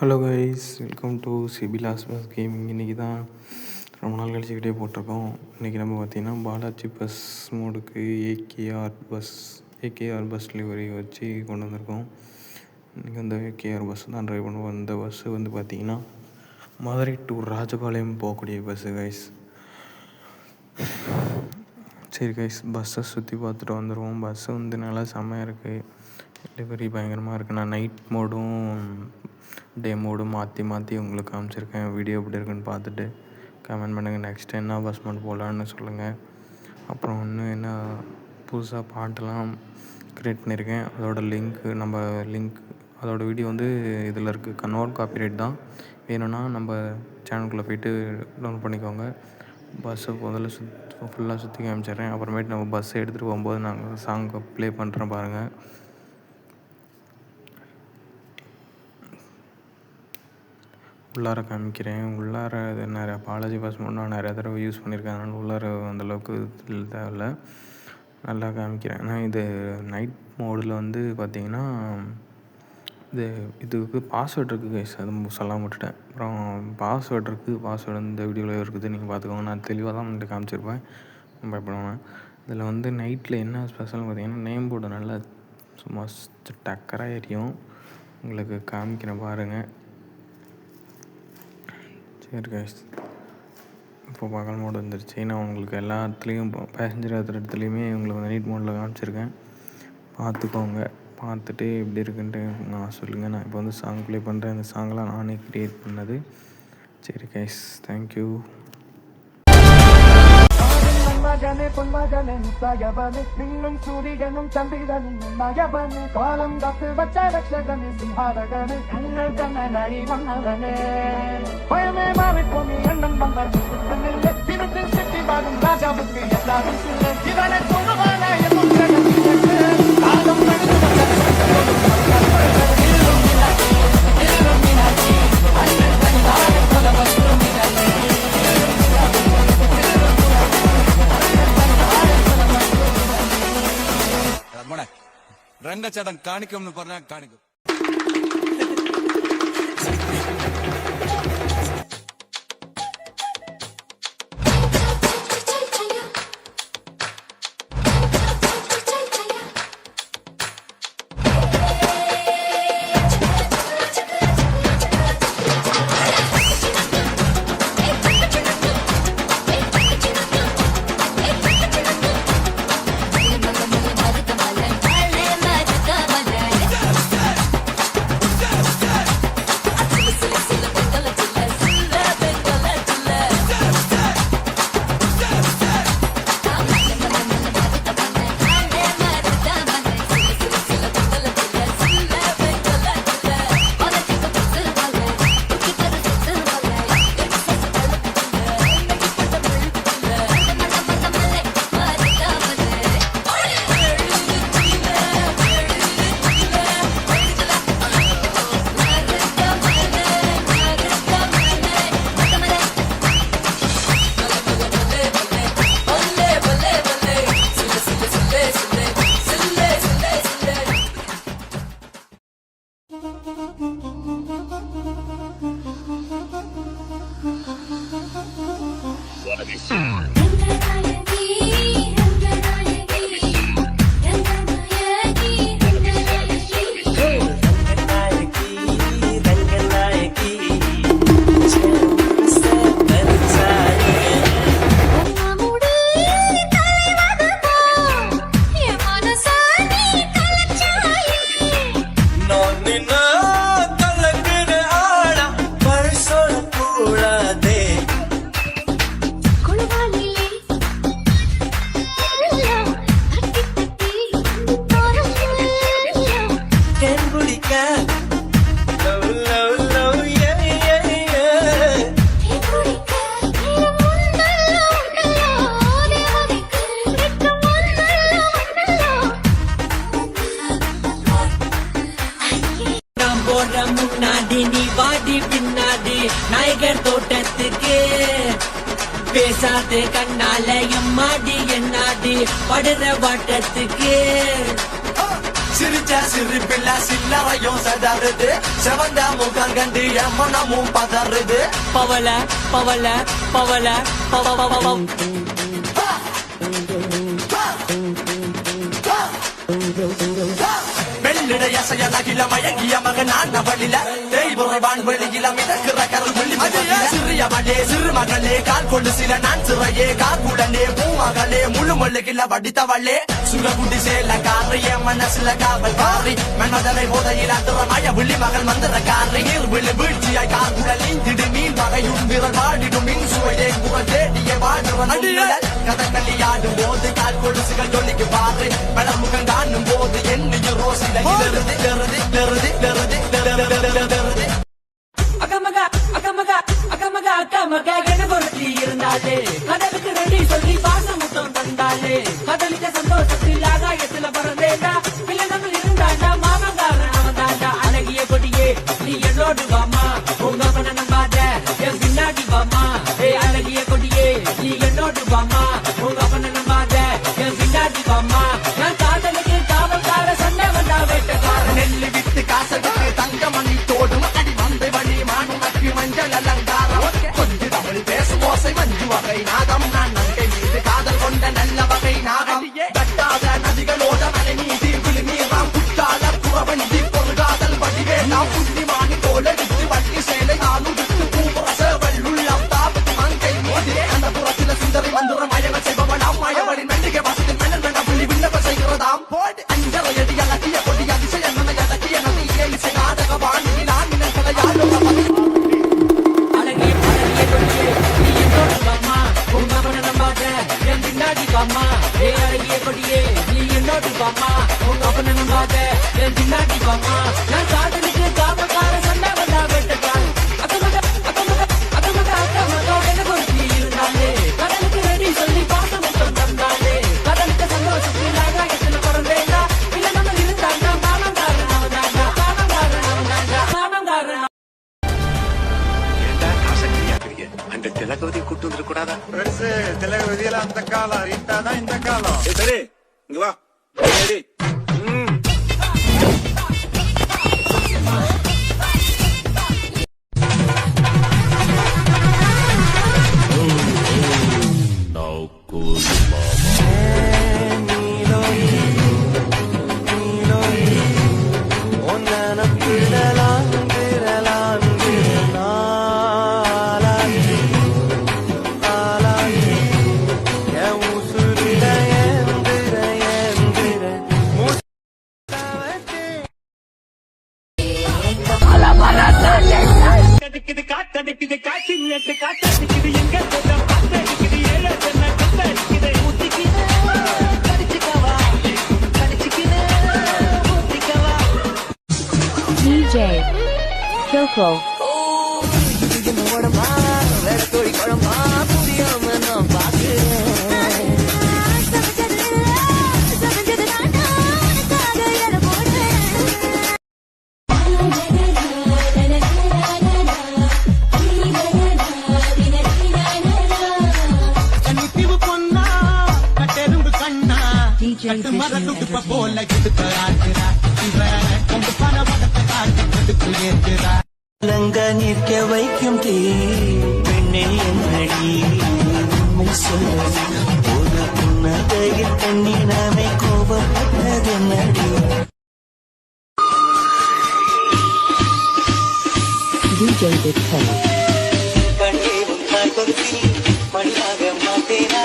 Hello guys, welcome to சிபிலாஸ் bus gaming. இன்றைக்கி தான் ரொம்ப நாள் கழிச்சு வீடியோ போட்டிருக்கோம். இன்றைக்கி நம்ம பார்த்திங்கன்னா பாலாஜி பஸ் மோடுக்கு ஏகேஆர் பஸ் டெலிவரி வச்சு கொண்டு வந்திருக்கோம். இன்றைக்கி அந்த ஏகேஆர் பஸ் தான் ட்ரைவ் பண்ணுவோம். இந்த பஸ்ஸு வந்து பார்த்திங்கன்னா மதுரை டு ராஜபாளையம் போகக்கூடிய பஸ்ஸு கைஸ். சரி கைஸ், பஸ்ஸை சுற்றி பார்த்துட்டு வந்துடுவோம். பஸ்ஸு வந்து நல்லா செம்மையாக இருக்குது, டெலிவரி பயங்கரமாக இருக்குது. நான் நைட் மோடும் டே மோடும் மாற்றி உங்களுக்கு காமிச்சிருக்கேன். வீடியோ எப்படி இருக்குன்னு பார்த்துட்டு கமெண்ட் பண்ணுங்கள். நெக்ஸ்ட்டு என்ன பஸ் மோட் போகலான்னு சொல்லுங்கள். அப்புறம் இன்னும் என்ன புதுசாக பாட்டெல்லாம் க்ரியேட் பண்ணியிருக்கேன். அதோட வீடியோ வந்து இதில் இருக்குது. கன்வர்ட் காப்பிரைட் தான். வேணும்னா நம்ம சேனலுக்குள்ளே போய்ட்டு டவுன்லோட் பண்ணிக்கோங்க. பஸ்ஸை முதல்ல ஃபுல்லாக சுற்றி காமிச்சிடுறேன். அப்புறமேட்டு நம்ம பஸ்ஸை எடுத்துகிட்டு போகும்போது நாங்கள் சாங்கை ப்ளே பண்ணுறேன் பாருங்கள். உள்ளார காமிக்கிறேன். உள்ளார இது நிறையா பாலாஜி பஸ் மோட் நான் நிறையா தடவை யூஸ் பண்ணியிருக்கேன். அதனால் உள்ளார அந்தளவுக்கு தேவையில்லை, நல்லா காமிக்கிறேன். ஆனால் இது நைட் மோடில் வந்து பார்த்திங்கன்னா இதுக்கு பாஸ்வேர்டு இருக்குது கைஸ், அது சொல்லாமல் விட்டுட்டேன். அப்புறம் பாஸ்வேர்டு இந்த வீடியோவில் இருக்குது, நீங்கள் பார்த்துக்கோங்க. நான் தெளிவாக தான் வந்துட்டு காமிச்சிருப்பேன், பயப்படுவேன். இதில் வந்து நைட்டில் என்ன ஸ்பெஷல்னு பார்த்திங்கன்னா நேம் போர்டு நல்லா சும்மா டக்கராக எரியும். உங்களுக்கு காமிக்கிறேன் பாருங்கள். சரி கைஸ், இப்போ பகல் மோடு வந்துருச்சு. நான் உங்களுக்கு எல்லா இடத்துலையும் பேசஞ்சர் ஏற்றுற இடத்துலையுமே உங்களுக்கு நைட் மோடில் காமிச்சிருக்கேன். பார்த்துக்கோங்க. பார்த்துட்டு எப்படி இருக்குன்ட்டு நான் சொல்லுங்கள். நான் இப்போ வந்து சாங் ப்ளே பண்ணுறேன். இந்த சாங்கெலாம் நானே க்ரியேட் பண்ணது. சரி கைஸ், தேங்க்யூ. மகனே பொன்மகனே முத்தகவனே பின்னும் சூரியனும் சந்திரனும் மகவனே காலம் காத்து வச்ச ரட்சகனே சிம்ஹாரகனே கண்ணல் கண்ணனை வண்ணவனே பயமே மாறிப்போமி அண்ணன் வந்தார் தினத்தில் சிட்டி வாடும் ராஜாவுக்கு எல்லாரும் சில இவனை சொல்லுவான என்னும் காலம் രംഗച്ചേട്ടൻ കാണിക്കുമെന്ന് പറഞ്ഞാൽ കാണിക്കും. முன்னாடி நீ வாடி பின்னாடி நாயகர் தோட்டத்துக்கு பேசாத கண்ணால எம்மாடி என்னாடி படுற வாட்டத்துக்கு சிரிச்ச சிரிப்பில்ல சில்லறையும் சதறுது செவந்த முகம் கண்டு எம்மனமும் பதறுது பவல பவல பவல பவ வெள்ளிடைய செயலகில மயங்கிய மகனான் அவளில தேய்புறைவான் வெளியில மிதக்கிற கருவெளி சிறிய மகளே சிறு மகளே கால் கொண்டு சில நான் சிறையே காக்குடனே பூமகளே முழு மொழிகில வடித்தவளே சுரகுடி சேல காரிய மனசுல காவல் காரி மன்மதனை போதையில் அத்துறமாய விழி மகள் மந்திர காரி விழி வீழ்ச்சியாய் காக்குடல் நீந்திடு மீன் வகையும் விரல் வாடிடும் மின் சுவையே குரல் தேடிய வாழ்வன் கதகளியாடும் போது கால் கொலுசுகள் ஜொலிக்கு பாரு பலமுகம் காணும் போது என்னைய ரோசில அக்கமக கணபொருத்தி இருந்தாலே கடலுக்கு ரெடி சொல்லி பாசம் முத்தம் தந்தாலே கடலுக்கு சந்தோஷத்தில் ஆகாயத்துல பறந்தேண்டா பிள்ளைகள் இருந்தாண்டா மாமங்காரன் அவன் தாண்டா அழகிய கொடியே நீ என்னோடு வாமா உங்க பண்ண நம்பாத என் பின்னாடி வாமா அழகிய கொடியே நீ என்னோடு வாமா உங்க பண்ண நம்பாத என் பின்னாடி வாமா நான் காதலுக்கு காவல்கார சண்டை வந்தா வேட்டக்கார நெல்லு வித்து காசலுக்கு தங்க மணி தோடும் அடி வந்தை வழி மானுமக்கு மஞ்சள் அலங்காரம் கொஞ்சு தமிழ் பேசும் ஓசை மஞ்சு வகை நாகம் நான் நங்கை மீது காதல் கொண்ட நல்ல வகை நாகம் கட்டாத நதிகளோட மலை நீதி விழி நீராம் குட்டால புறவண்டி பொருளாதல் வடிவேலாம் புண்ணிமானி போல விட்டு வட்டி சேலை நானும் விட்டு பூவரச வள்ளுள்ளம் தாபத்து மங்கை மீது அந்த புறத்தில சுந்தரி மந்திரம் மயங்கள் செய்பவனாம் மயவரின் மெல்லிகை வசத்தில் மன்னன் வேண்ட புள்ளி விண்ணப்ப செய்கிறதாம் போடு அஞ்சரை அடி அழகிய கொடி அதிசய நன்மை அழகிய நதி இசை நாடக வாணி நான் நினைக்கலை யாரும் அழகிய கொடியே நீ என்னோடு வாமா உங்க பண்ண நம்பாத என் பின்னாடி வாமா அழகிய கொடியே நீ என்னோடு வாமா உங்க பண்ண நம்பாத என் பின்னாடி வாமா நான் காதலுக்கு காவல்கார சண்டை வந்தா வேட்டக்கார அக்கமக என்ன பொருத்தி இருந்தாலே கடலுக்கு ரெடி சொல்லி பாசம் முத்தம் தந்தாலே கடலுக்கு சந்தோஷத்தில் ஆகாயத்துல பறந்தேண்டா பிள்ளைகள் இருந்தாண்டா மாமங்காரன் அவன் தாண்டா மாமங்காரன் அந்த திலகவதி கூட்டு வந்துட கூடாதா பெருசு திலகவதியில அந்த காலம் இட்டாதான் இந்த காலம் சரி இங்க வா சரி DJ Kyoko. நிற்க வைக்கும் தீ பெண்ணே என்னடி உண்மை சொல்ல ஒரு புன்னகையில் கண்ணினாமை கோபப்பட்டது நடி DJ Big K. கண்ணே உன் கால் கொடுத்தி மணியாக மாட்டேனா